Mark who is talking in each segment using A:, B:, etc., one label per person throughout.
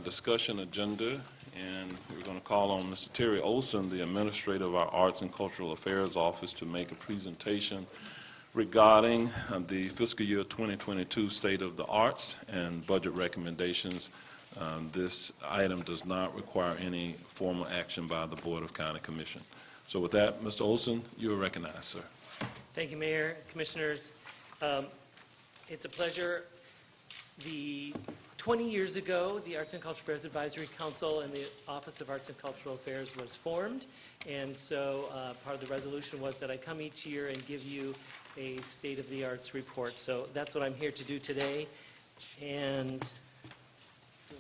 A: Discussion agenda, and we're going to call on Mr. Terry Olson, the administrator of our Arts and Cultural Affairs Office, to make a presentation regarding the fiscal year 2022 State of the Arts and budget recommendations. This item does not require any formal action by the Board of County Commission. So with that, Mr. Olson, you are recognized, sir.
B: Thank you, Mayor, Commissioners. It's a pleasure. 20 years ago, the Arts and Cultural Affairs Advisory Council and the Office of Arts and Cultural Affairs was formed, and so part of the resolution was that I come each year and give you a State of the Arts report. So that's what I'm here to do today. And do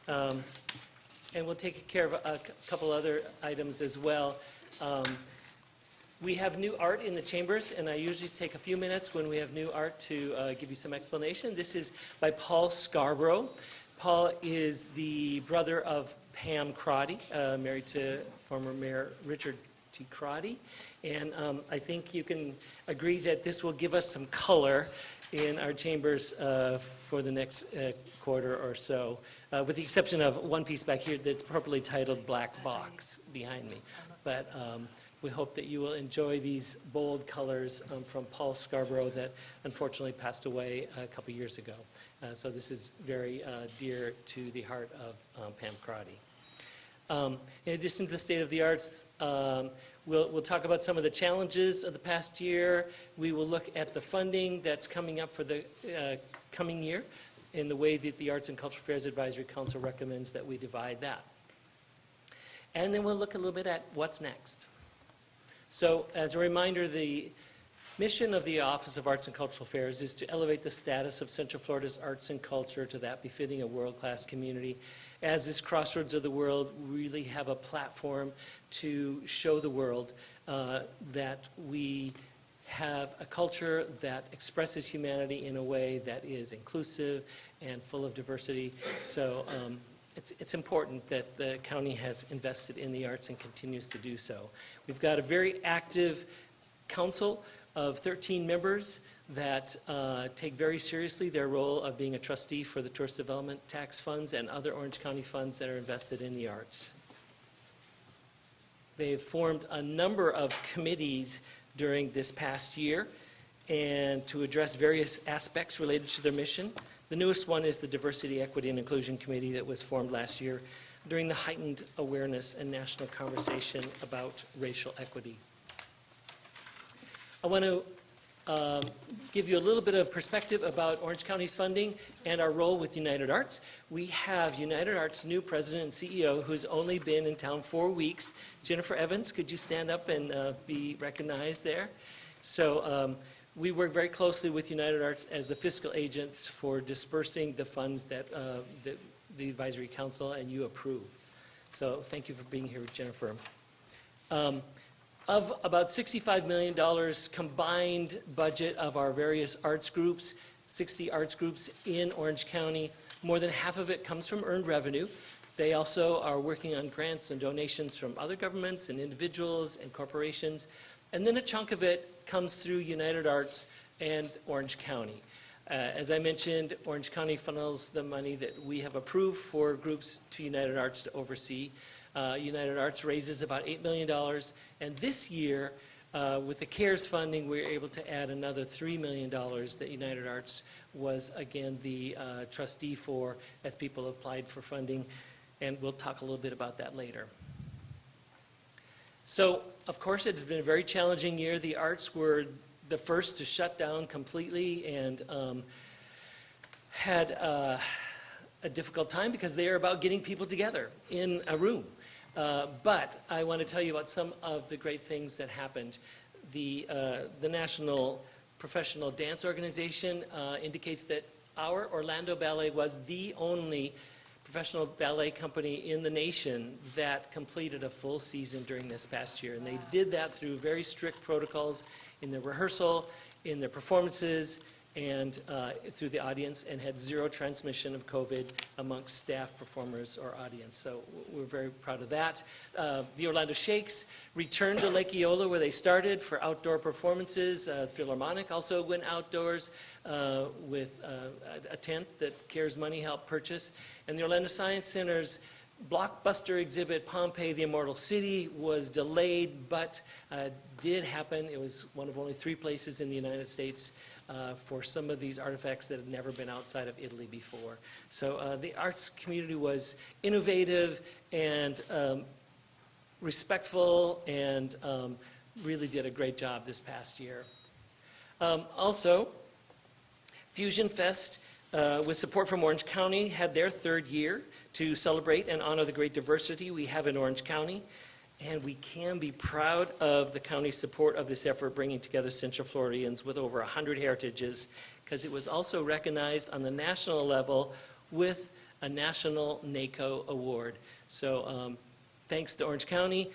B: I have and we'll take care of a couple other items as well. We have new art in the chambers, and I usually take a few minutes when we have new art to give you some explanation. This is by Paul Scarborough. Paul is the brother of Pam Crotty, married to former Mayor Richard T. Crotty. And I think you can agree that this will give us some color in our chambers for the next quarter or so, with the exception of one piece back here that's properly titled Black Box behind me. But we hope that you will enjoy these bold colors from Paul Scarborough that unfortunately passed away a couple years ago. So this is very dear to the heart of Pam Crotty. In addition to the State of the Arts, we'll talk about some of the challenges of the past year. We will look at the funding that's coming up for the coming year in the way that the Arts and Cultural Affairs Advisory Council recommends that we divide that. And then we'll look a little bit at what's next. So as a reminder, the mission of the Office of Arts and Cultural Affairs is to elevate the status of Central Florida's arts and culture to that befitting a world-class community. As this crossroads of the world, we really have a platform to show the world that we have a culture that expresses humanity in a way that is inclusive and full of diversity. So it's important that the county has invested in the arts and continues to do so. We've got a very active council of 13 members that take very seriously their role of being a trustee for the tourist development tax funds and other Orange County funds that are invested in the arts. They've formed a number of committees during this past year and to address various aspects related to their mission. The newest one is the Diversity, Equity, and Inclusion Committee that was formed last year during the heightened awareness and national conversation about racial equity. I want to give you a little bit of perspective about Orange County's funding and our role with United Arts. We have United Arts' new president and CEO who's only been in town 4 weeks. Jennifer Evans, could you stand up and be recognized there? So we work very closely with United Arts as the fiscal agents for dispersing the funds that the Advisory Council and you approve. So thank you for being here, Jennifer. Of about $65 million combined budget of our various arts groups, 60 arts groups in Orange County, more than half of it comes from earned revenue. They also are working on grants and donations from other governments and individuals and corporations. And then a chunk of it comes through United Arts and Orange County. As I mentioned, Orange County funnels the money that we have approved for groups to United Arts to oversee. United Arts raises about $8 million, and this year, with the CARES funding, we were able to add another $3 million that United Arts was, again, the trustee for as people applied for funding, and we'll talk a little bit about that later. So, of course, it's been a very challenging year. The arts were the first to shut down completely and had a difficult time because they are about getting people together in a room. But I want to tell you about some of the great things that happened. The National Professional Dance Organization indicates that our Orlando Ballet was the only professional ballet company in the nation that completed a full season during this past year. And they did that through very strict protocols in their rehearsal, in their performances, and through the audience, and had zero transmission of COVID amongst staff, performers, or audience. So we're very proud of that. The Orlando Shakes returned to Lake Eola where they started for outdoor performances. Philharmonic also went outdoors with a tent that CARES money helped purchase. And the Orlando Science Center's blockbuster exhibit, Pompeii, the Immortal City, was delayed, but did happen. It was one of only 3 places in the United States for some of these artifacts that had never been outside of Italy before. So the arts community was innovative and respectful, and really did a great job this past year. Also, Fusion Fest, with support from Orange County, had their 3rd year to celebrate and honor the great diversity we have in Orange County. And we can be proud of the county's support of this effort, bringing together Central Floridians with over 100 heritages, because it was also recognized on the national level with a National NACO Award. So thanks to Orange County,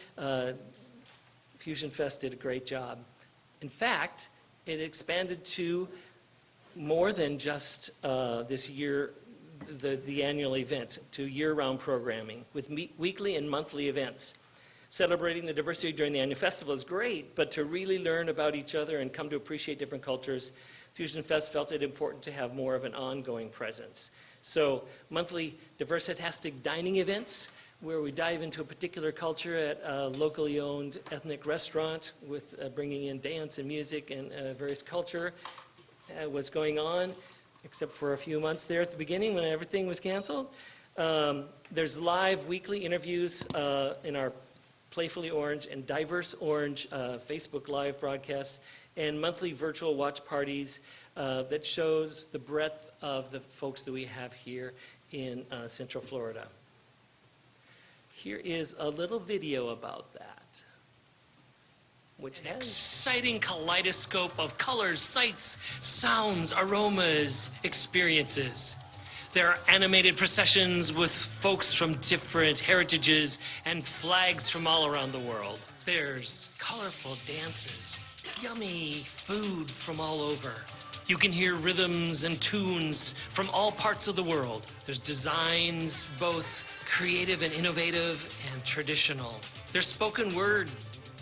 B: Fusion Fest did a great job. In fact, it expanded to more than just this year, the annual event, to year-round programming with weekly and monthly events. Celebrating the diversity during the annual festival is great, but to really learn about each other and come to appreciate different cultures, Fusion Fest felt it important to have more of an ongoing presence. So monthly diversitastic dining events, where we dive into a particular culture at a locally owned ethnic restaurant with bringing in dance and music and various culture, was going on, except for a few months there at the beginning when everything was canceled. There's live weekly interviews in our Playfully Orange and Diverse Orange Facebook Live broadcasts, and monthly virtual watch parties that shows the breadth of the folks that we have here in Central Florida. Here is a little video about that, which has exciting kaleidoscope of colors, sights, sounds, aromas, experiences. There are animated processions with folks from different heritages and flags from all around the world. There's colorful dances, yummy food from all over. You can hear rhythms and tunes from all parts of the world. There's designs, both creative and innovative and traditional. There's spoken word,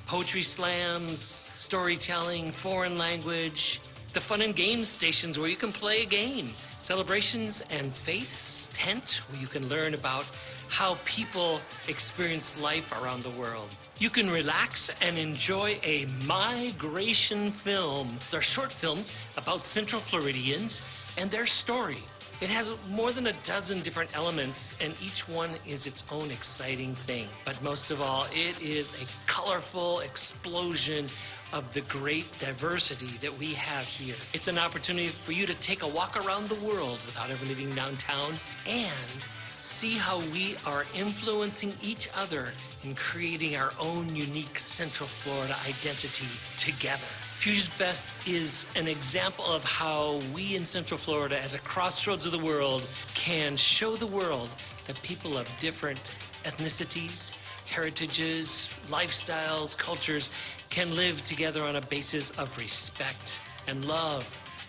B: poetry slams, storytelling, foreign language, the fun and games stations where you can play a game, celebrations and faiths tent where you can learn about how people experience life around the world. You can relax and enjoy a migration film. They're short films about Central Floridians and their story. It has more than a dozen different elements, and each one is its own exciting thing. But most of all, it is a colorful explosion of the great diversity that we have here. It's an opportunity for you to take a walk around the world without ever leaving downtown and see how we are influencing each other in creating our own unique Central Florida identity together. Fusion Fest is an example of how we in Central Florida, as a crossroads of the world, can show the world that people of different ethnicities, heritages, lifestyles, cultures can live together on a basis of respect and love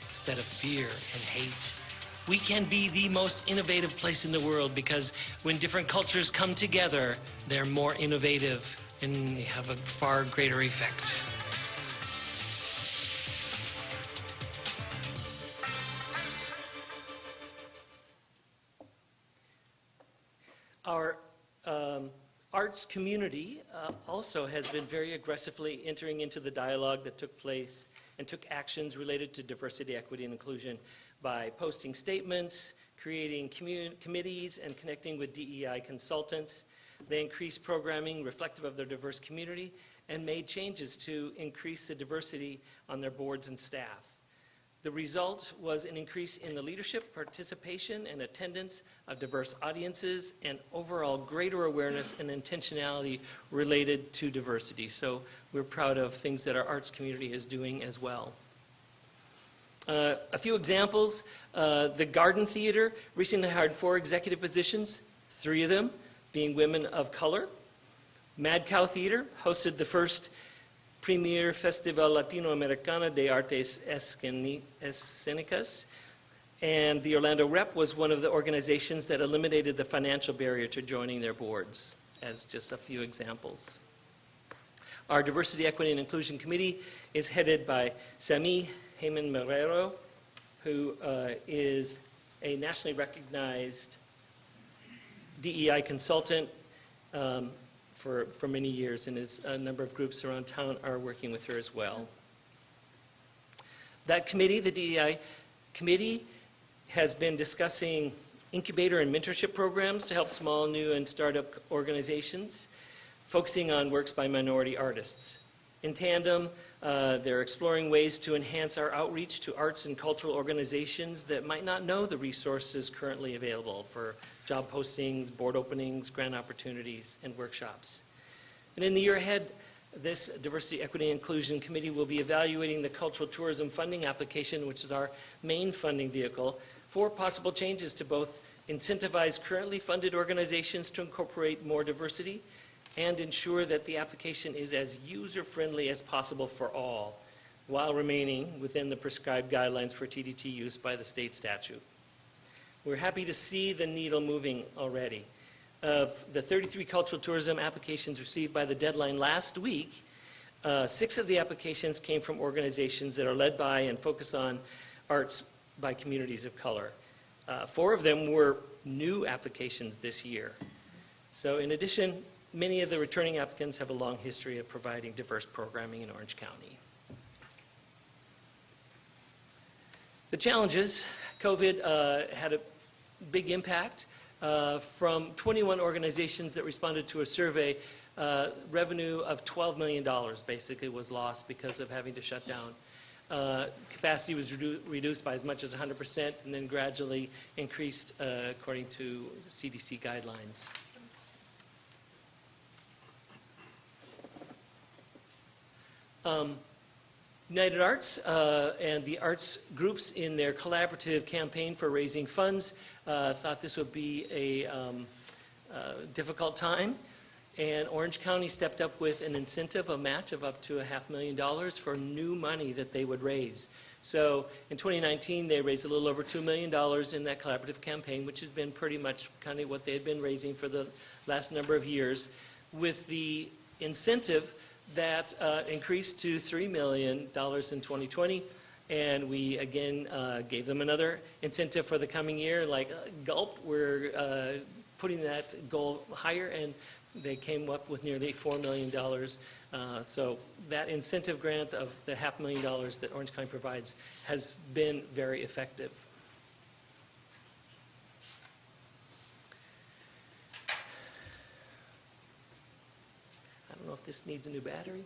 B: instead of fear and hate. We can be the most innovative place in the world because when different cultures come together, they're more innovative and have a far greater effect. Our arts community also has been very aggressively entering into the dialogue that took place and took actions related to diversity, equity, and inclusion by posting statements, creating committees, and connecting with DEI consultants. They increased programming reflective of their diverse community and made changes to increase the diversity on their boards and staff. The result was an increase in the leadership, participation, and attendance of diverse audiences and overall greater awareness and intentionality related to diversity. So we're proud of things that our arts community is doing as well. A few examples, the Garden Theater recently hired 4 executive positions, 3 of them being women of color. Mad Cow Theater hosted the first Premier Festival Latinoamericana de Artes Escénicas. And the Orlando Rep was one of the organizations that eliminated the financial barrier to joining their boards, as just a few examples. Our Diversity, Equity, and Inclusion Committee is headed by Sami Heyman Marrero, who is a nationally recognized DEI consultant for many years, and a number of groups around town are working with her as well. That committee, the DEI committee, has been discussing incubator and mentorship programs to help small, new, and startup organizations, focusing on works by minority artists. In tandem, they're exploring ways to enhance our outreach to arts and cultural organizations that might not know the resources currently available for job postings, board openings, grant opportunities, and workshops. And in the year ahead, this Diversity, Equity, and Inclusion Committee will be evaluating the cultural tourism funding application, which is our main funding vehicle, for possible changes to both incentivize currently funded organizations to incorporate more diversity and ensure that the application is as user-friendly as possible for all, while remaining within the prescribed guidelines for TDT use by the state statute. We're happy to see the needle moving already. Of the 33 cultural tourism applications received by the deadline last week, 6 of the applications came from organizations that are led by and focus on arts by communities of color. 4 of them were new applications this year. So in addition, many of the returning applicants have a long history of providing diverse programming in Orange County. The challenges, COVID had a big impact. From 21 organizations that responded to a survey, revenue of $12 million basically was lost because of having to shut down. Capacity was reduced by as much as 100% and then gradually increased according to CDC guidelines. United Arts and the arts groups in their collaborative campaign for raising funds thought this would be a difficult time, and Orange County stepped up with an incentive, a match of up to $500,000 for new money that they would raise. So in 2019, they raised a little over $2 million in that collaborative campaign, which has been pretty much kind of what they had been raising for the last number of years, with the incentive that increased to $3 million in 2020, and we again gave them another incentive for the coming year. Like gulp, we're putting that goal higher, and they came up with nearly $4 million. So that incentive grant of the $500,000 that Orange County provides has been very effective. I don't know if this needs a new battery.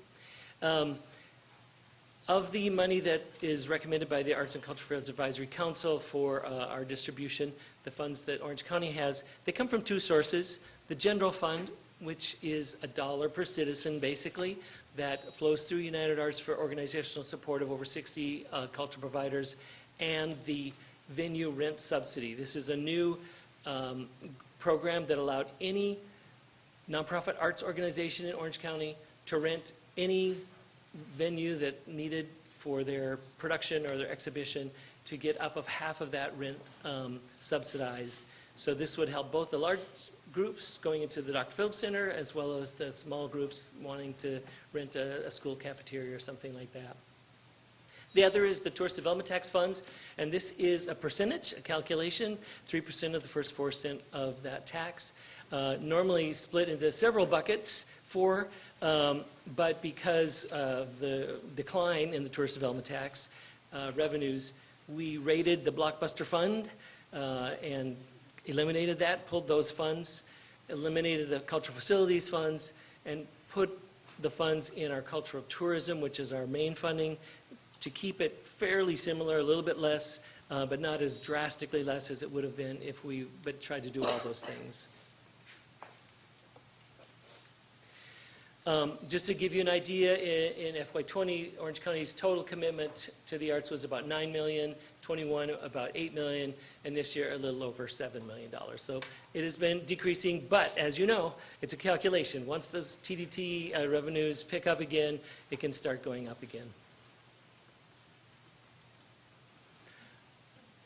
B: Of the money that is recommended by the Arts and Cultural Affairs Advisory Council for our distribution, the funds that Orange County has, they come from 2 sources. The general fund, which is $1 per citizen, basically, that flows through United Arts for organizational support of over 60 cultural providers, and the venue rent subsidy. This is a new program that allowed any nonprofit arts organization in Orange County to rent any venue that needed for their production or their exhibition to get up of half of that rent subsidized. So this would help both the large groups going into the Dr. Phillips Center as well as the small groups wanting to rent a school cafeteria or something like that. The other is the Tourist Development Tax Funds, and this is a percentage, a calculation, 3% of the first 4 cents of that tax. Normally split into several buckets, 4, but because of the decline in the Tourist Development Tax revenues, we raided the Blockbuster Fund and eliminated that, pulled those funds, eliminated the Cultural Facilities Funds, and put the funds in our Cultural Tourism, which is our main funding, to keep it fairly similar, a little bit less, but not as drastically less as it would have been if we tried to do all those things. Just to give you an idea, in FY20, Orange County's total commitment to the arts was about $9 million, 21 about $8 million, and this year a little over $7 million. So it has been decreasing, but as you know, it's a calculation. Once those TDT revenues pick up again, it can start going up again.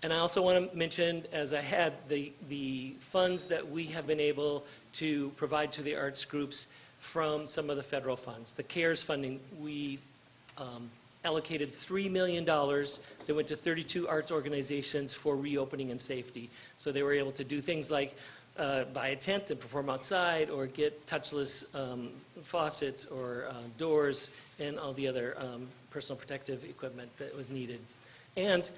B: And I also want to mention, as I had, the funds that we have been able to provide to the arts groups from some of the federal funds. The CARES funding, we allocated $3 million that went to 32 arts organizations for reopening and safety. So they were able to do things like buy a tent and perform outside, or get touchless faucets or doors and all the other personal protective equipment that was needed. And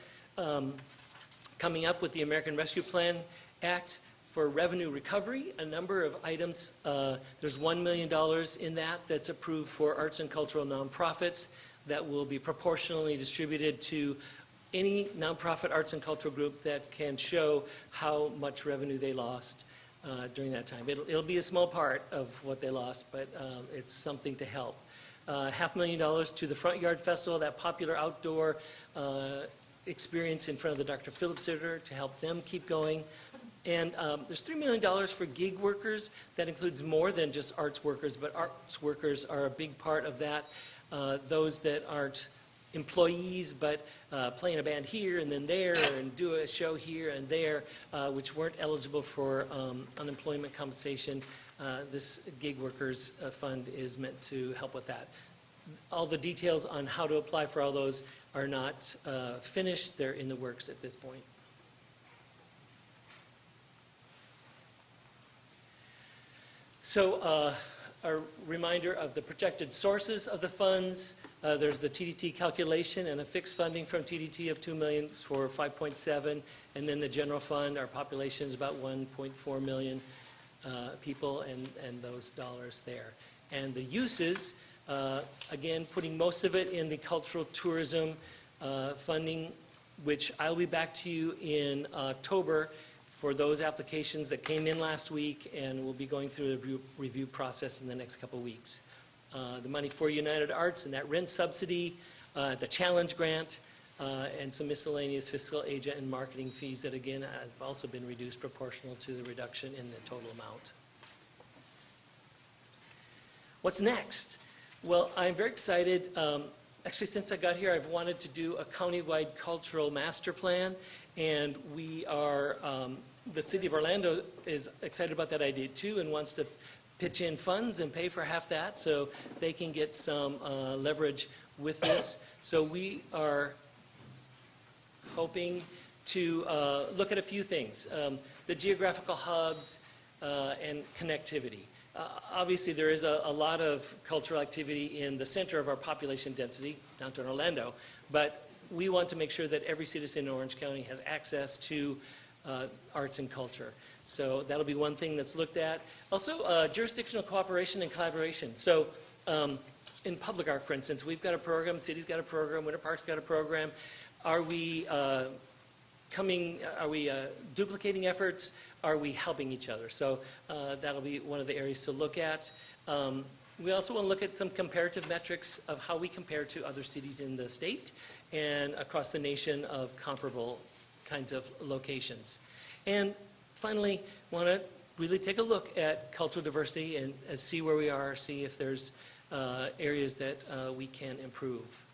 B: coming up with the American Rescue Plan Act, for revenue recovery, a number of items, there's $1 million in that that's approved for arts and cultural nonprofits that will be proportionally distributed to any nonprofit arts and cultural group that can show how much revenue they lost during that time. It'll be a small part of what they lost, but it's something to help. $500,000 to the Front Yard Festival, that popular outdoor experience in front of the Dr. Phillips Center, to help them keep going. And there's $3 million for gig workers. That includes more than just arts workers, but arts workers are a big part of that. Those that aren't employees, but play in a band here and then there, and do a show here and there, which weren't eligible for unemployment compensation. This gig workers fund is meant to help with that. All the details on how to apply for all those are not finished. They're in the works at this point. So a reminder of the projected sources of the funds. There's the TDT calculation and a fixed funding from TDT of $2 million for 5.7, and then the general fund. Our population is about 1.4 million people, and those dollars there. And the uses, again, putting most of it in the cultural tourism funding, which I'll be back to you in October for those applications that came in last week, and we'll be going through the review process in the next couple weeks. The money for United Arts and that rent subsidy, the challenge grant, and some miscellaneous fiscal agent and marketing fees that, again, have also been reduced proportional to the reduction in the total amount. What's next? Well, I'm very excited. Actually, since I got here, I've wanted to do a countywide cultural master plan, and we are, the city of Orlando is excited about that idea too, and wants to pitch in funds and pay for half that so they can get some leverage with this. So we are hoping to look at a few things. The geographical hubs and connectivity. Obviously, there is a lot of cultural activity in the center of our population density, downtown Orlando, but we want to make sure that every citizen in Orange County has access to arts and culture. So that'll be one thing that's looked at. Also, jurisdictional cooperation and collaboration. So in public art, for instance, we've got a program, city's got a program, Winter Park's got a program. Are we duplicating efforts? Are we helping each other? So that'll be one of the areas to look at. We also want to look at some comparative metrics of how we compare to other cities in the state and across the nation of comparable kinds of locations. And finally, want to really take a look at cultural diversity and see where we are, see if there's areas that we can improve.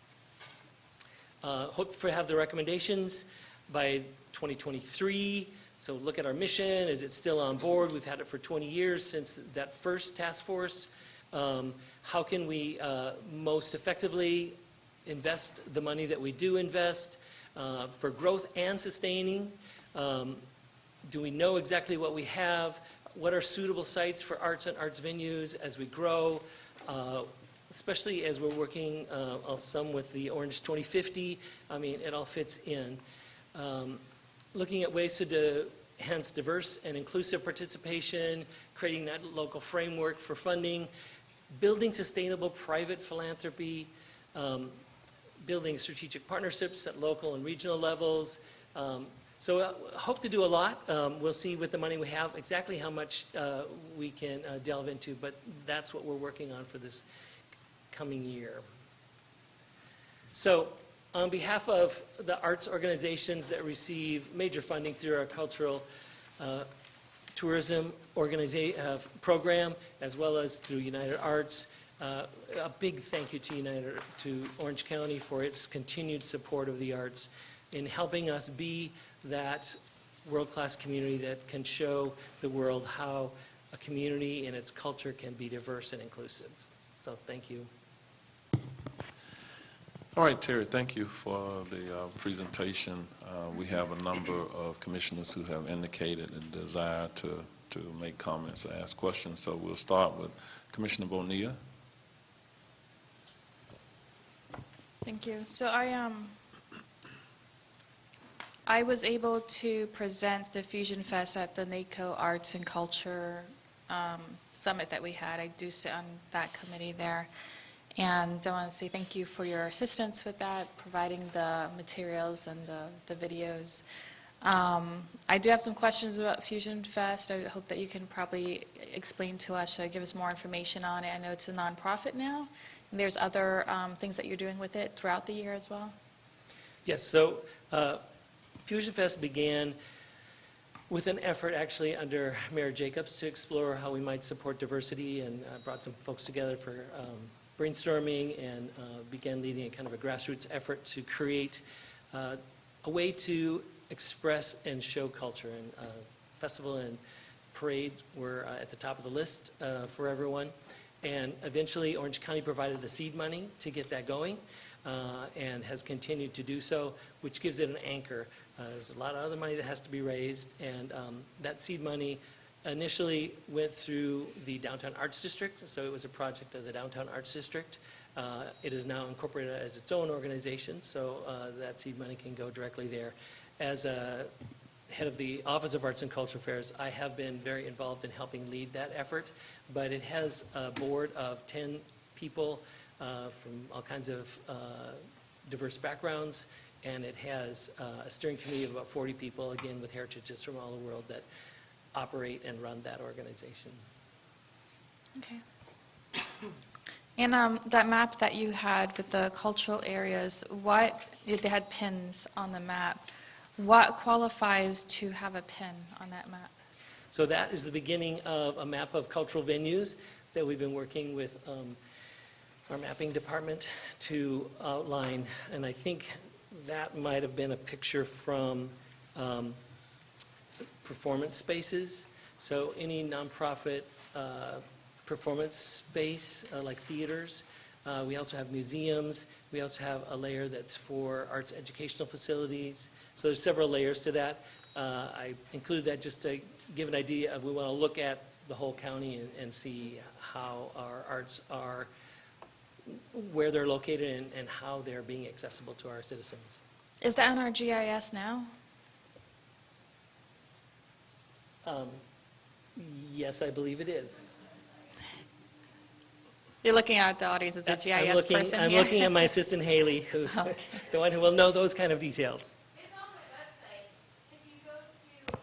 B: Hope to have the recommendations by 2023. So look at our mission. Is it still on board? We've had it for 20 years since that first task force. How can we most effectively invest the money that we do invest for growth and sustaining? Do we know exactly what we have? What are suitable sites for arts and arts venues as we grow? Especially as we're working some with the Orange 2050. I mean, it all fits in. Looking at ways to enhance diverse and inclusive participation, creating that local framework for funding, building sustainable private philanthropy, building strategic partnerships at local and regional levels, So hope to do a lot. We'll see with the money we have exactly how much we can delve into, but that's what we're working on for this coming year. So on behalf of the arts organizations that receive major funding through our cultural tourism program, as well as through United Arts, a big thank you to Orange County for its continued support of the arts in helping us be that world-class community that can show the world how a community and its culture can be diverse and inclusive. So thank you.
A: All right, Terry, thank you for the presentation. We have a number of commissioners who have indicated a desire to make comments or ask questions. So we'll start with Commissioner Bonilla.
C: Thank you. So I was able to present the Fusion Fest at the NACO Arts and Culture Summit that we had. I do sit on that committee there. And I want to say thank you for your assistance with that, providing the materials and the videos. I do have some questions about Fusion Fest. I hope that you can probably explain to us, give us more information on it. I know it's a nonprofit now. And there's other things that you're doing with it throughout the year as well?
B: Yes, so Fusion Fest began with an effort actually under Mayor Jacobs to explore how we might support diversity, and brought some folks together for brainstorming, and began leading a kind of a grassroots effort to create a way to express and show culture. And festival and parade were at the top of the list for everyone. And eventually Orange County provided the seed money to get that going, and has continued to do so, which gives it an anchor. There's a lot of other money that has to be raised, and that seed money initially went through the Downtown Arts District, so it was a project of the Downtown Arts District. It is now incorporated as its own organization, so that seed money can go directly there. As head of the Office of Arts and Cultural Affairs, I have been very involved in helping lead that effort, but it has a board of 10 people from all kinds of diverse backgrounds, and it has a steering committee of about 40 people, again with heritages from all the world, that operate and run that organization.
C: Okay. And that map that you had with the cultural areas, they had pins on the map. What qualifies to have a pin on that map?
B: So that is the beginning of a map of cultural venues that we've been working with our mapping department to outline, and I think that might have been a picture from performance spaces. So any nonprofit performance space like theaters. We also have museums. We also have a layer that's for arts educational facilities. So there's several layers to that. I included that just to give an idea of, we want to look at the whole county and see how our arts are, where they're located, and how they're being accessible to our citizens.
C: Is that on our GIS now?
B: Yes, I believe it is.
C: You're looking at the audience. It's a GIS person
B: I'm
C: here.
B: looking at my assistant Haley, who's
C: Okay.
B: the one who will know those kind of details.
D: It's on my website. If you go to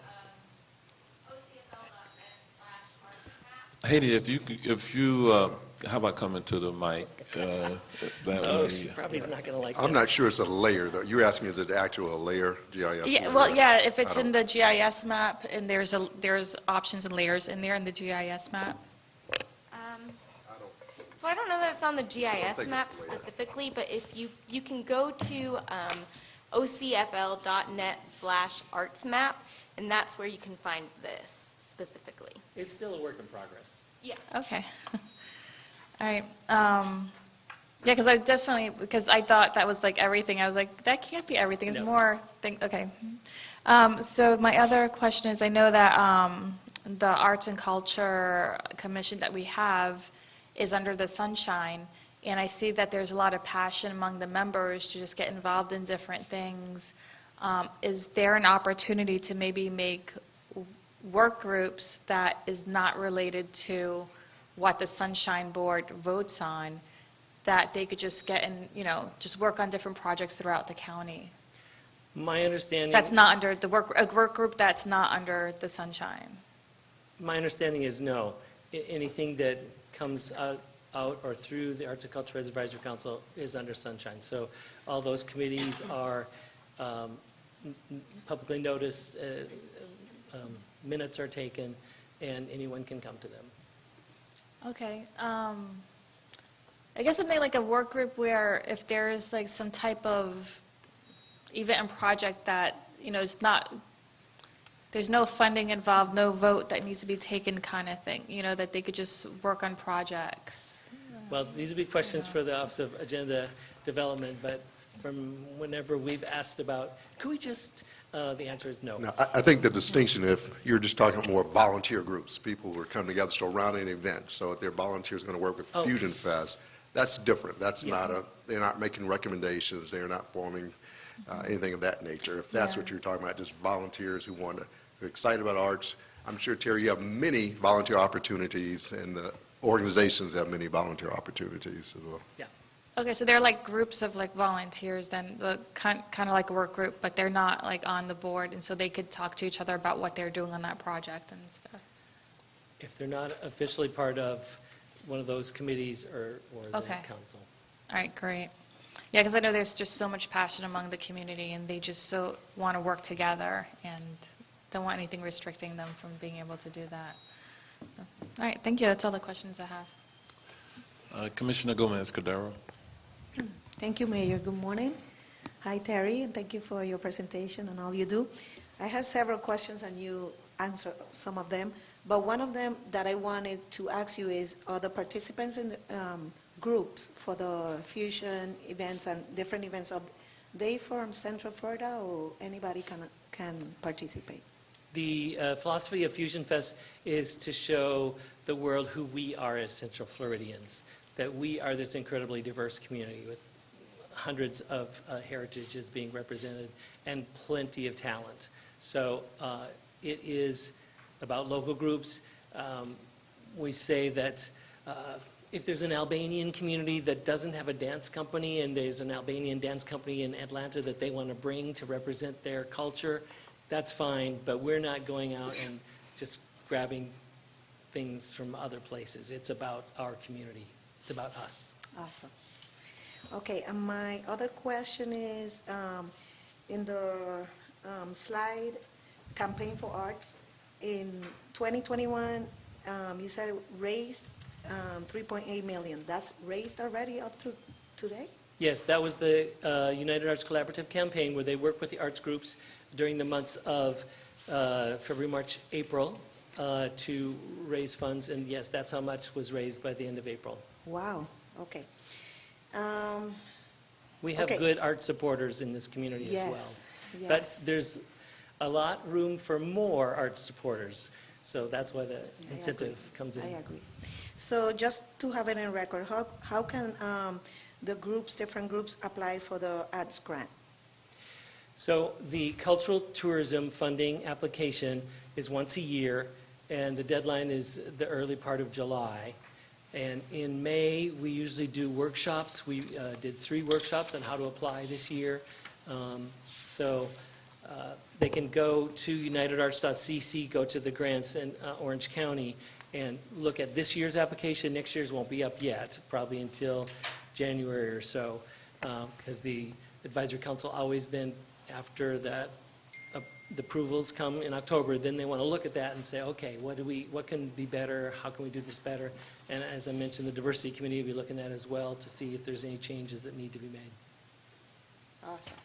D: ocfl.net/artsmap.
A: Haiti, if you how about coming to the mic? That
B: Oh,
A: way.
B: she probably is not going to like that.
E: I'm not sure it's a layer, though. You're asking, is it actual layer, GIS?
C: Yeah,
E: layer?
C: well, yeah, if it's
E: I
C: in
E: don't-
C: the GIS map, and there's options and layers in there in the GIS map.
D: So I don't know that it's on the GIS
E: think
D: map
E: it's the layer.
D: specifically, but if you can go to ocfl.net/artsmap, and that's where you can find this specifically.
B: It's still a work in progress.
D: Yeah.
C: Okay. All right. Yeah, because because I thought that was like everything. I was like, that can't be everything. It's
B: No.
C: more things. Okay. So my other question is, I know that the Arts and Culture Commission that we have is under the sunshine, and I see that there's a lot of passion among the members to just get involved in different things. Is there an opportunity to maybe make work groups that is not related to what the Sunshine Board votes on, that they could just get in, just work on different projects throughout the county?
B: My understanding.
C: That's not under the a work group that's not under the sunshine?
B: My understanding is no. Anything that comes out or through the Arts and Culture Advisory Council is under sunshine. So all those committees are publicly noticed, minutes are taken, and anyone can come to them.
C: Okay. I guess something like a work group where if there's like some type of event and project that, is not, there's no funding involved, no vote that needs to be taken kind of thing, that they could just work on projects.
B: Well, these would be questions for the Office of Agenda Development, but from whenever we've asked about, could we just, the answer is no.
E: Now, I think the distinction, if you're just talking more volunteer groups, people who are coming together, so around an event, so if their volunteers are going to work with
B: Oh.
E: Fusion Fest, that's different. That's
B: Yeah.
E: not they're not making recommendations, they're not forming anything of that nature. If that's
C: Yeah.
E: what you're talking about, just volunteers who who are excited about arts, I'm sure, Terry, you have many volunteer opportunities, and the organizations have many volunteer opportunities as well.
C: Okay, so they're like groups of like volunteers then, kind of like a work group, but they're not like on the board, and so they could talk to each other about what they're doing on that project and stuff.
B: If they're not officially part of one of those committees or the
C: Okay.
B: council.
C: All right, great. Yeah, because I know there's just so much passion among the community, and they just so want to work together and don't want anything restricting them from being able to do that. All right, thank you. That's all the questions I have.
A: Commissioner Gomez-Cordero.
F: Thank you, Mayor. Good morning. Hi, Terry, and thank you for your presentation and all you do. I have several questions, and you answered some of them, but one of them that I wanted to ask you is, are the participants in the groups for the fusion events and different events, are they from Central Florida, or anybody can participate?
B: The philosophy of Fusion Fest is to show the world who we are as Central Floridians, that we are this incredibly diverse community with hundreds of heritages being represented and plenty of talent. So it is about local groups. We say that if there's an Albanian community that doesn't have a dance company, and there's an Albanian dance company in Atlanta that they want to bring to represent their culture, that's fine, but we're not going out and just grabbing things from other places. It's about our community. It's about us.
F: Awesome. Okay, and my other question is, in the slide, Campaign for Arts, in 2021, you said it raised 3.8 million. That's raised already up to today?
B: Yes, that was the United Arts Collaborative campaign where they work with the arts groups during the months of February, March, April to raise funds. And yes, that's how much was raised by the end of April.
F: Wow, okay.
B: We have
F: Okay.
B: good art supporters in this community as well.
F: Yes,
B: But
F: yes.
B: there's a lot room for more art supporters. So that's why the incentive comes in.
F: I agree. So just to have it in record, how can the groups, different groups, apply for the arts grant?
B: So the cultural tourism funding application is once a year, and the deadline is the early part of July. And in May, we usually do workshops. We did 3 workshops on how to apply this year. So they can go to unitedarts.cc, go to the grants in Orange County, and look at this year's application. Next year's won't be up yet, probably until January or so, because the advisory council always then, after that, the approvals come in October, then they want to look at that and say, okay, what can be better? How can we do this better? And as I mentioned, the diversity committee will be looking at as well to see if there's any changes that need to be made.
F: Awesome.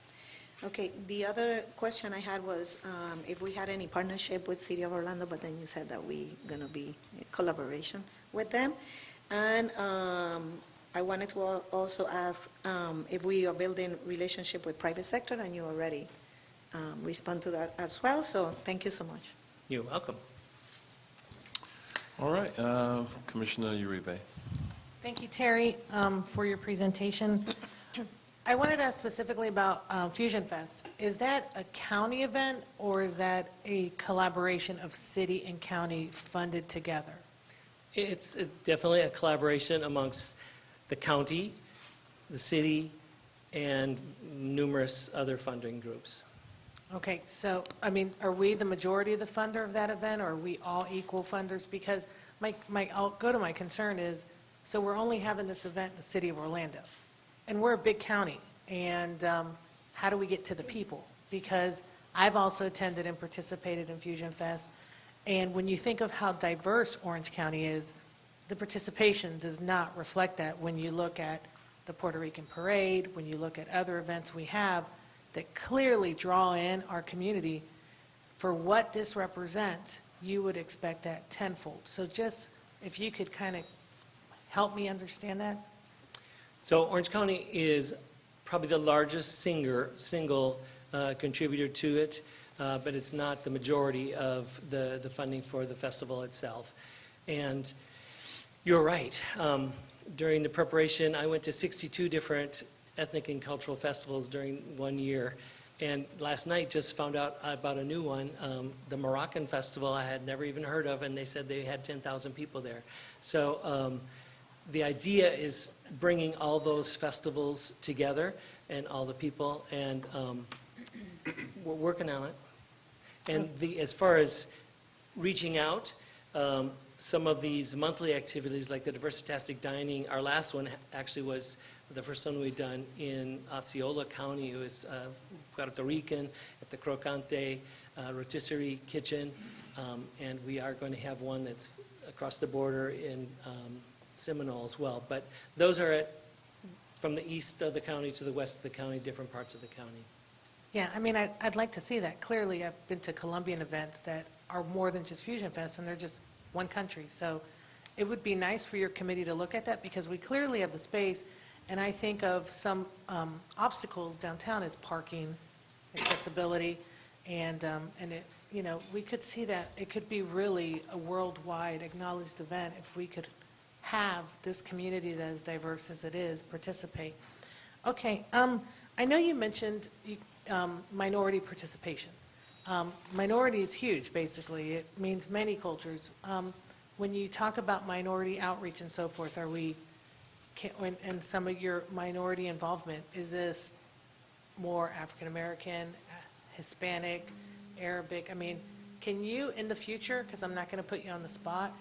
F: Okay, the other question I had was if we had any partnership with City of Orlando, but then you said that we going to be in collaboration with them. And I wanted to also ask if we are building relationship with private sector, and you already respond to that as well. So thank you so much.
B: You're welcome.
A: All right, Commissioner Uribe.
G: Thank you, Terry, for your presentation. I wanted to ask specifically about Fusion Fest. Is that a county event, or is that a collaboration of city and county funded together?
B: It's definitely a collaboration amongst the county, the city, and numerous other funding groups.
G: Okay, so, I mean, are we the majority of the funder of that event, or are we all equal funders? Because I'll go to my concern is, so we're only having this event in the city of Orlando, and we're a big county, and how do we get to the people? Because I've also attended and participated in Fusion Fest, and when you think of how diverse Orange County is, the participation does not reflect that when you look at the Puerto Rican Parade, when you look at other events we have that clearly draw in our community. For what this represents, you would expect that tenfold. So just, if you could kind of help me understand that?
B: So Orange County is probably the largest single contributor to it, but it's not the majority of the funding for the festival itself. And you're right. During the preparation, I went to 62 different ethnic and cultural festivals during 1 year. And last night just found out about a new one, the Moroccan Festival I had never even heard of, and they said they had 10,000 people there. So the idea is bringing all those festivals together and all the people, and we're working on it. And as far as reaching out, some of these monthly activities like the Diversitastic Dining, our last one actually was the first one we've done in Osceola County. It was Puerto Rican at the Crocante Rotisserie Kitchen, and we are going to have one that's across the border in Seminole as well. But those are from the east of the county to the west of the county, different parts of the county.
G: Yeah, I mean, I'd like to see that. Clearly, I've been to Colombian events that are more than just Fusion Fest, and they're just one country. So it would be nice for your committee to look at that, because we clearly have the space. And I think of some obstacles downtown as parking, accessibility, and it, you know, we could see that it could be really a worldwide acknowledged event if we could have this community that is diverse as it is participate. Okay, I know you mentioned minority participation. Minority is huge, basically. It means many cultures. When you talk about minority outreach and so forth, are we, and some of your minority involvement, is this more African American, Hispanic, Arabic? I mean, can you, in the future, because I'm not going to put you on the spot,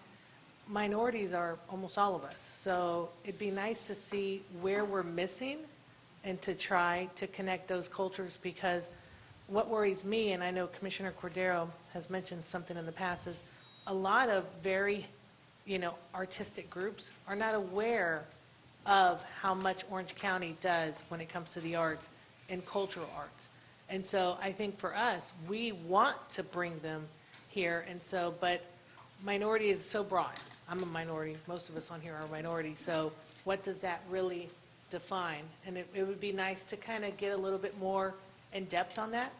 G: minorities are almost all of us. So it'd be nice to see where we're missing and to try to connect those cultures, because what worries me, and I know Commissioner Cordero has mentioned something in the past, is a lot of very, artistic groups are not aware of how much Orange County does when it comes to the arts and cultural arts. And so I think for us, we want to bring them here, and so, but minority is so broad. I'm a minority, most of us on here are minority, so what does that really define? And it would be nice to kind of get a little bit more in depth on that.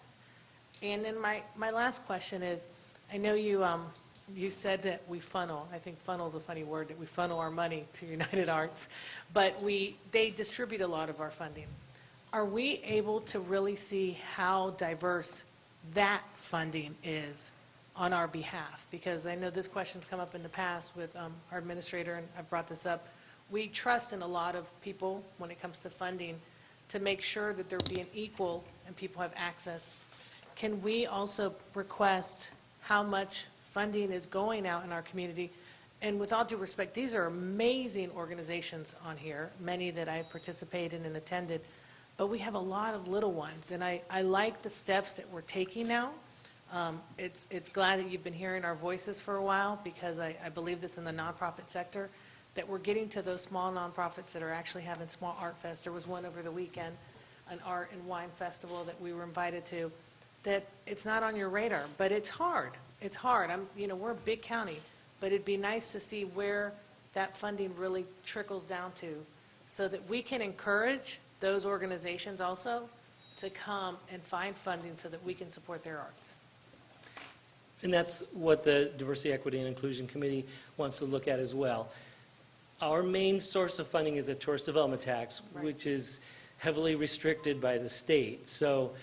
G: And then my last question is, I know you said that we funnel, I think funnel is a funny word, that we funnel our money to United Arts, but they distribute a lot of our funding. Are we able to really see how diverse that funding is on our behalf? Because I know this question's come up in the past with our administrator, and I've brought this up. We trust in a lot of people when it comes to funding to make sure that they're being equal and people have access. Can we also request how much funding is going out in our community? And with all due respect, these are amazing organizations on here, many that I participated and attended, but we have a lot of little ones, and I like the steps that we're taking now. It's glad that you've been hearing our voices for a while, because I believe this in the nonprofit sector, that we're getting to those small nonprofits that are actually having small art fest. There was one over the weekend, an art and wine festival that we were invited to, that it's not on your radar, but it's hard. It's hard. We're a big county, but it'd be nice to see where that funding really trickles down to, so that we can encourage those organizations also to come and find funding so that we can support their arts.
B: And that's what the Diversity, Equity, and Inclusion Committee wants to look at as well. Our main source of funding is the tourist development tax,
G: Right.
B: which is heavily restricted by the state. So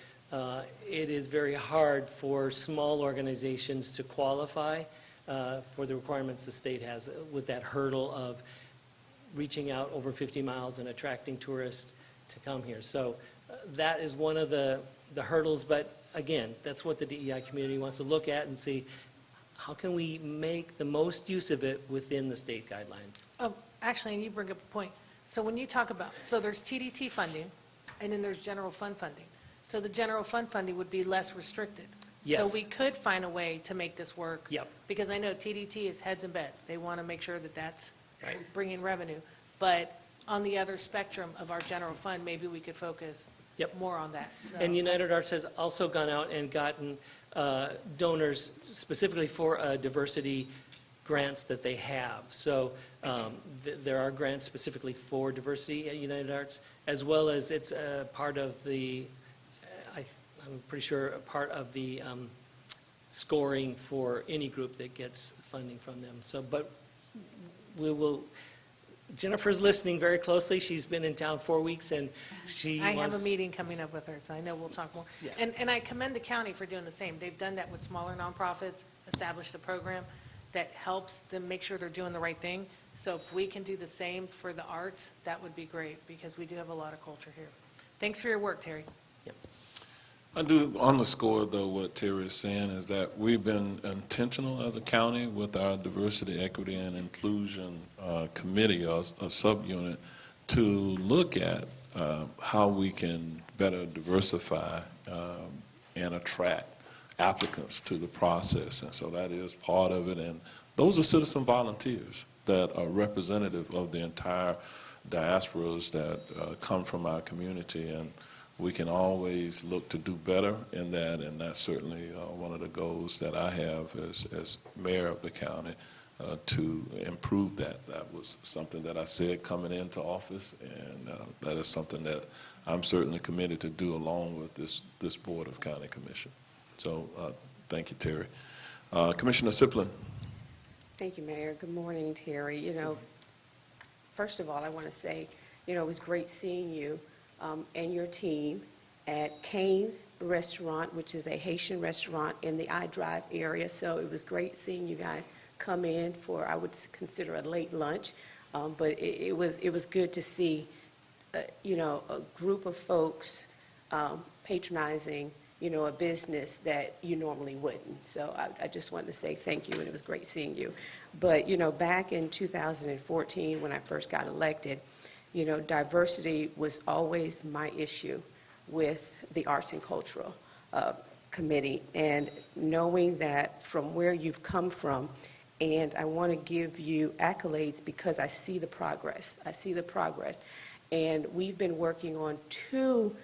B: it is very hard for small organizations to qualify for the requirements the state has, with that hurdle of reaching out over 50 miles and attracting tourists to come here. So that is one of the hurdles, but again, that's what the DEI community wants to look at and see, how can we make the most use of it within the state guidelines?
G: Oh, actually, and you bring up a point. So when you talk about, so there's TDT funding, and then there's general fund funding. So the general fund funding would be less restricted.
B: Yes.
G: So we could find a way to make this work.
B: Yep.
G: Because I know TDT is heads and beds. They want to make sure that that's bringing revenue. But on the other spectrum of our general fund, maybe we could focus
B: Yep.
G: more on that. So-
B: And United Arts has also gone out and gotten donors specifically for diversity grants that they have. So there are grants specifically for diversity at United Arts, as well as it's part of the, I'm pretty sure, a part of the scoring for any group that gets funding from them. So, but we will, Jennifer's listening very closely. She's been in town 4 weeks, and she
G: I have
B: wants...
G: a meeting coming up with her, so I know we'll talk more.
B: Yeah.
G: And I commend the county for doing the same. They've done that with smaller nonprofits, established a program that helps them make sure they're doing the right thing. So if we can do the same for the arts, that would be great, because we do have a lot of culture here. Thanks for your work, Terry.
A: I do underscore, though, what Terry is saying is that we've been intentional as a county with our diversity, equity, and inclusion committee or a subunit to look at how we can better diversify and attract applicants to the process. And so that is part of it. And those are citizen volunteers that are representative of the entire diasporas that come from our community. And we can always look to do better in that, and that's certainly one of the goals that I have as mayor of the county, to improve that. That was something that I said coming into office, and that is something that I'm certainly committed to do along with this Board of County Commission. So thank you, Terry. Commissioner Siplin.
H: Thank you, Mayor. Good morning, Terry. You know, first of all, I want to say, you know, it was great seeing you and your team at Kane Restaurant, which is a Haitian restaurant in the iDrive area. So it was great seeing you guys come in for, I would consider, a late lunch. But it was good to see, you know, a group of folks patronizing, you know, a business that you normally wouldn't. So I just wanted to say thank you, and it was great seeing you. But, you know, back in 2014, when I first got elected, you know, diversity was always my issue with the Arts and Cultural Committee. And knowing that from where you've come from, and I want to give you accolades because I see the progress. I see the progress. And we've been working on two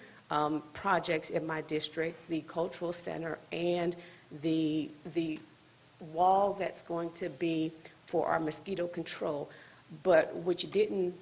H: projects in my district, the Cultural Center and the wall that's going to be for our mosquito control, but what you didn't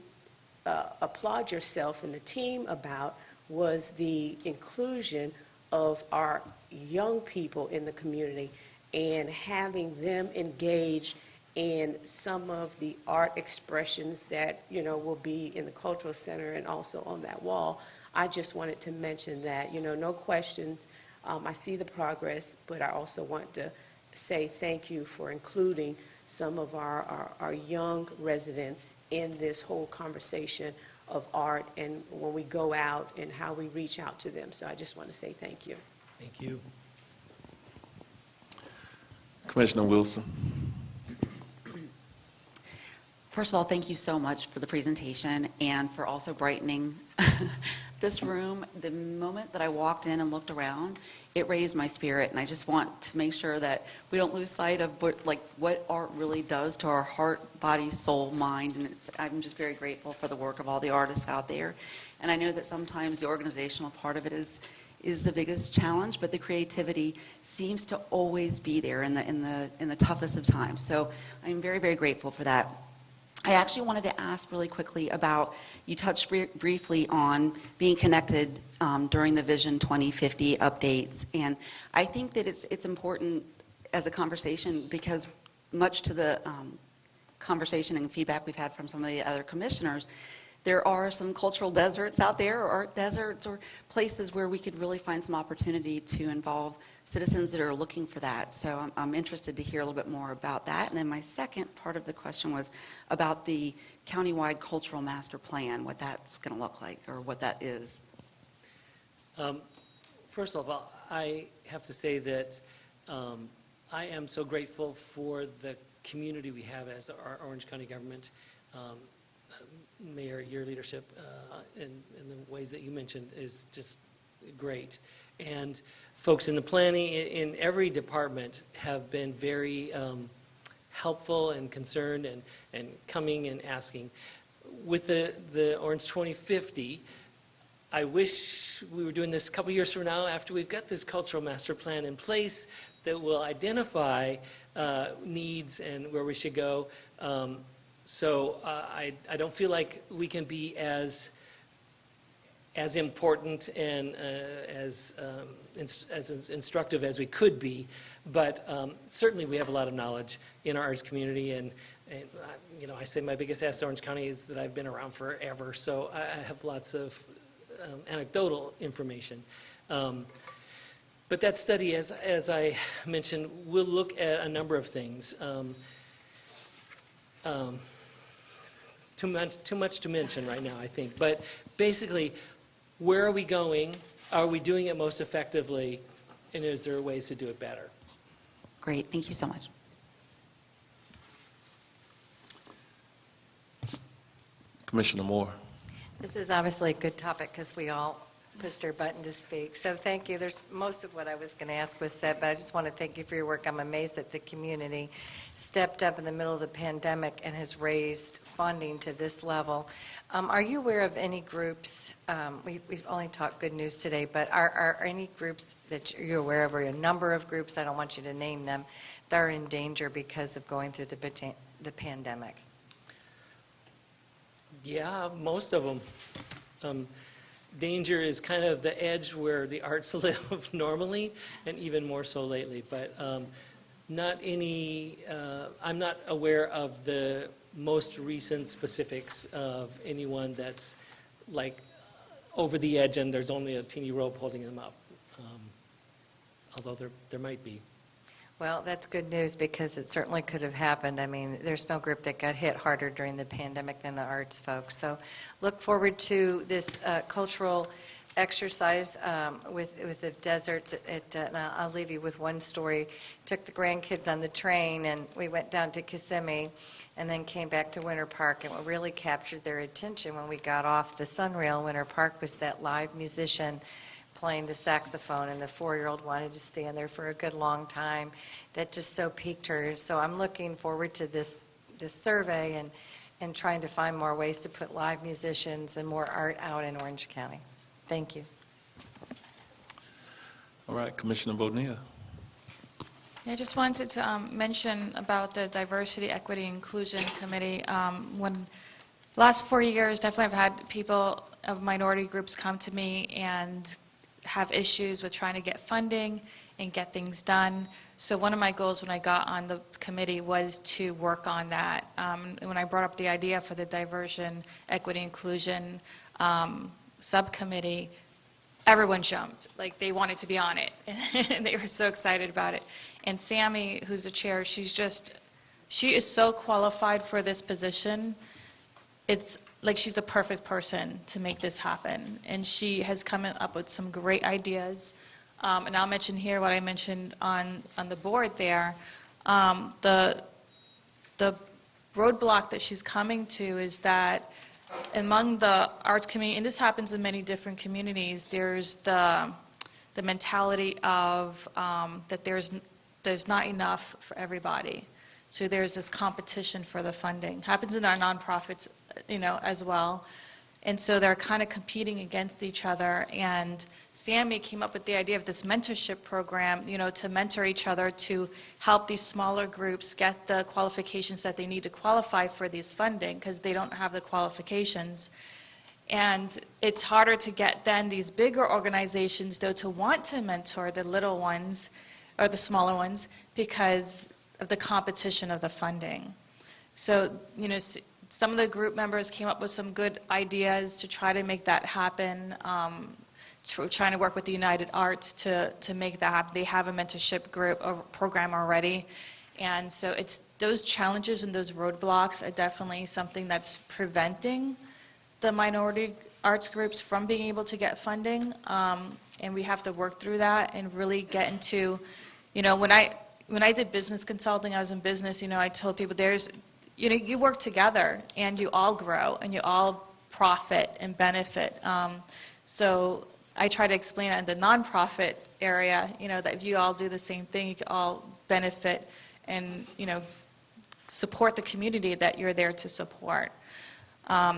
H: applaud yourself and the team about was the inclusion of our young people in the community and having them engaged in some of the art expressions that, you know, will be in the Cultural Center and also on that wall. I just wanted to mention that, you know, no questions. I see the progress, but I also want to say thank you for including some of our young residents in this whole conversation of art and when we go out and how we reach out to them. So I just want to say thank you.
B: Thank you.
A: Commissioner Wilson.
I: First of all, thank you so much for the presentation and for also brightening this room. The moment that I walked in and looked around, it raised my spirit, and I just want to make sure that we don't lose sight of what art really does to our heart, body, soul, mind, and I'm just very grateful for the work of all the artists out there. And I know that sometimes the organizational part of it is the biggest challenge, but the creativity seems to always be there in the toughest of times. So I'm very, very grateful for that. I actually wanted to ask really quickly about, you touched briefly on being connected during the Vision 2050 updates, and I think that it's important as a conversation because much to the conversation and feedback we've had from some of the other commissioners, there are some cultural deserts out there, or art deserts, or places where we could really find some opportunity to involve citizens that are looking for that. So I'm interested to hear a little bit more about that. And then my second part of the question was about the countywide cultural master plan, what that's going to look like, or what that is.
B: First of all, I have to say that I am so grateful for the community we have as our Orange County government. Mayor, your leadership in the ways that you mentioned is just great. And folks in the planning, in every department, have been very helpful and concerned and coming and asking. With the Orange 2050, I wish we were doing this a couple years from now after we've got this cultural master plan in place that will identify needs and where we should go. So I don't feel like we can be as important and as instructive as we could be, but certainly we have a lot of knowledge in our arts community, and you know, I say my biggest asset to Orange County is that I've been around forever, so I have lots of anecdotal information. But that study, as I mentioned, will look at a number of things. Too much to mention right now, I think. But basically, where are we going? Are we doing it most effectively? And is there ways to do it better?
I: Great, thank you so much.
A: Commissioner Moore.
J: This is obviously a good topic because we all pushed our button to speak. So thank you. There's most of what I was going to ask was said, but I just want to thank you for your work. I'm amazed that the community stepped up in the middle of the pandemic and has raised funding to this level. Are you aware of any groups, we've only talked good news today, but are any groups that you're aware of, or a number of groups, I don't want you to name them, that are in danger because of going through the pandemic?
B: Yeah, most of them. Danger is kind of the edge where the arts live normally, and even more so lately. But not any, I'm not aware of the most recent specifics of anyone that's like over the edge and there's only a teeny rope holding them up. Although there might be.
J: Well, that's good news because it certainly could have happened. I mean, there's no group that got hit harder during the pandemic than the arts folks. So look forward to this cultural exercise with the deserts. And I'll leave you with one story. Took the grandkids on the train and we went down to Kissimmee and then came back to Winter Park. And what really captured their attention when we got off the Sunrail in Winter Park was that live musician playing the saxophone, and the 4-year-old wanted to stand there for a good long time. That just so piqued her. So I'm looking forward to this survey and trying to find more ways to put live musicians and more art out in Orange County. Thank you.
A: All right, Commissioner Bonilla.
C: I just wanted to mention about the Diversity, Equity, Inclusion Committee. When last 4 years, definitely I've had people of minority groups come to me and have issues with trying to get funding and get things done. So one of my goals when I got on the committee was to work on that. When I brought up the idea for the Diversion, Equity, Inclusion subcommittee, everyone jumped. Like, they wanted to be on it. And they were so excited about it. And Sammy, who's the chair, she is so qualified for this position. It's like she's the perfect person to make this happen. And she has come up with some great ideas. And I'll mention here what I mentioned on the board there. The roadblock that she's coming to is that among the arts community, and this happens in many different communities, there's the mentality of that there's not enough for everybody. So there's this competition for the funding. Happens in our nonprofits, as well. And so they're kind of competing against each other. And Sammy came up with the idea of this mentorship program, to mentor each other, to help these smaller groups get the qualifications that they need to qualify for these funding, because they don't have the qualifications. And it's harder to get then these bigger organizations, though, to want to mentor the little ones or the smaller ones because of the competition of the funding. So, some of the group members came up with some good ideas to try to make that happen, trying to work with the United Arts to make that happen. They have a mentorship group or program already. And so it's those challenges and those roadblocks are definitely something that's preventing the minority arts groups from being able to get funding, and we have to work through that and really get into, when I did business consulting, I was in business, I told people you work together and you all grow and you all profit and benefit. So I try to explain it in the nonprofit area, that if you all do the same thing, you can all benefit and, support the community that you're there to support.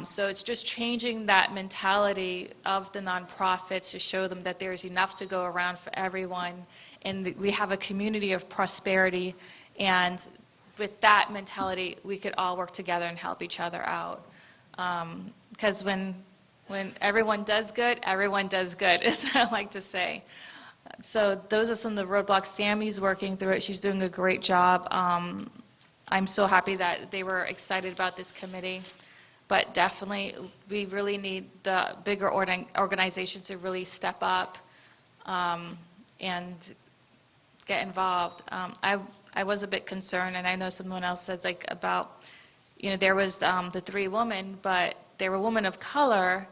C: So it's just changing that mentality of the nonprofits to show them that there's enough to go around for everyone, and we have a community of prosperity, and with that mentality, we could all work together and help each other out. Because when everyone does good, as I like to say. So those are some of the roadblocks. Sammy's working through it. She's doing a great job. I'm so happy that they were excited about this committee. But definitely, we really need the bigger organizations to really step up and get involved. I was a bit concerned, and I know someone else says about, there was the 3 women, but they were women of color,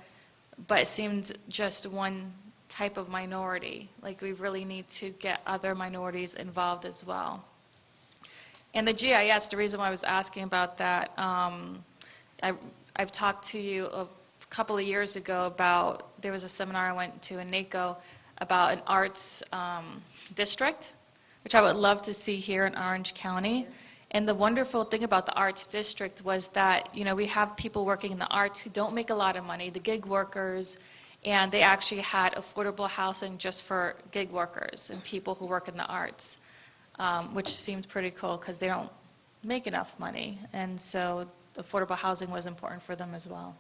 C: but it seemed just one type of minority. We really need to get other minorities involved as well. And the GIS, the reason why I was asking about that, I've talked to you a couple of years ago about, there was a seminar I went to in NACO about an arts district, which I would love to see here in Orange County. And the wonderful thing about the arts district was that, we have people working in the arts who don't make a lot of money, the gig workers, and they actually had affordable housing just for gig workers and people who work in the arts, which seemed pretty cool because they don't make enough money. And so affordable housing was important for them as well.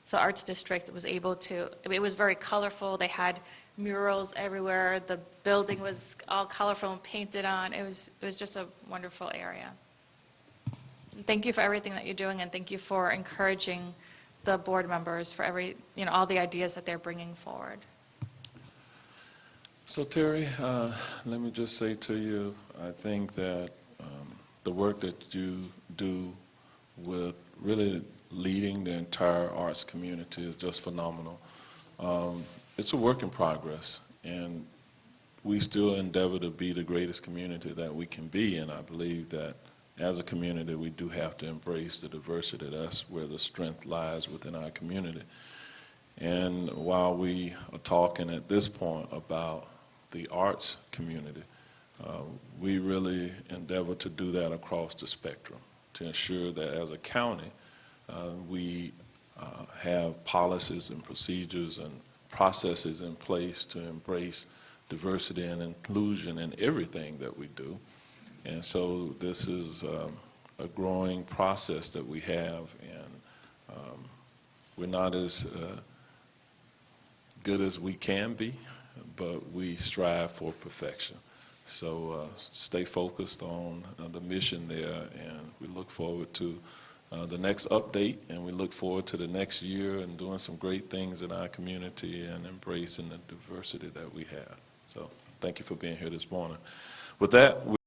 C: So Arts District was able to, it was very colorful. They had murals everywhere. The building was all colorful and painted on. It was just a wonderful area. Thank you for everything that you're doing, and thank you for encouraging the board members for all the ideas that they're bringing forward.
A: So Terry, let me just say to you, I think that the work that you do with really leading the entire arts community is just phenomenal. It's a work in progress, and we still endeavor to be the greatest community that we can be, and I believe that as a community we do have to embrace the diversity. That's where the strength lies within our community. And while we are talking at this point about the arts community, we really endeavor to do that across the spectrum, to ensure that as a county we have policies and procedures and processes in place to embrace diversity and inclusion in everything that we do. And so this is a growing process that we have, and we're not as good as we can be, but we strive for perfection. So stay focused on the mission there, and we look forward to the next update, and we look forward to the next year and doing some great things in our community and embracing the diversity that we have. So thank you for being here this morning. With that,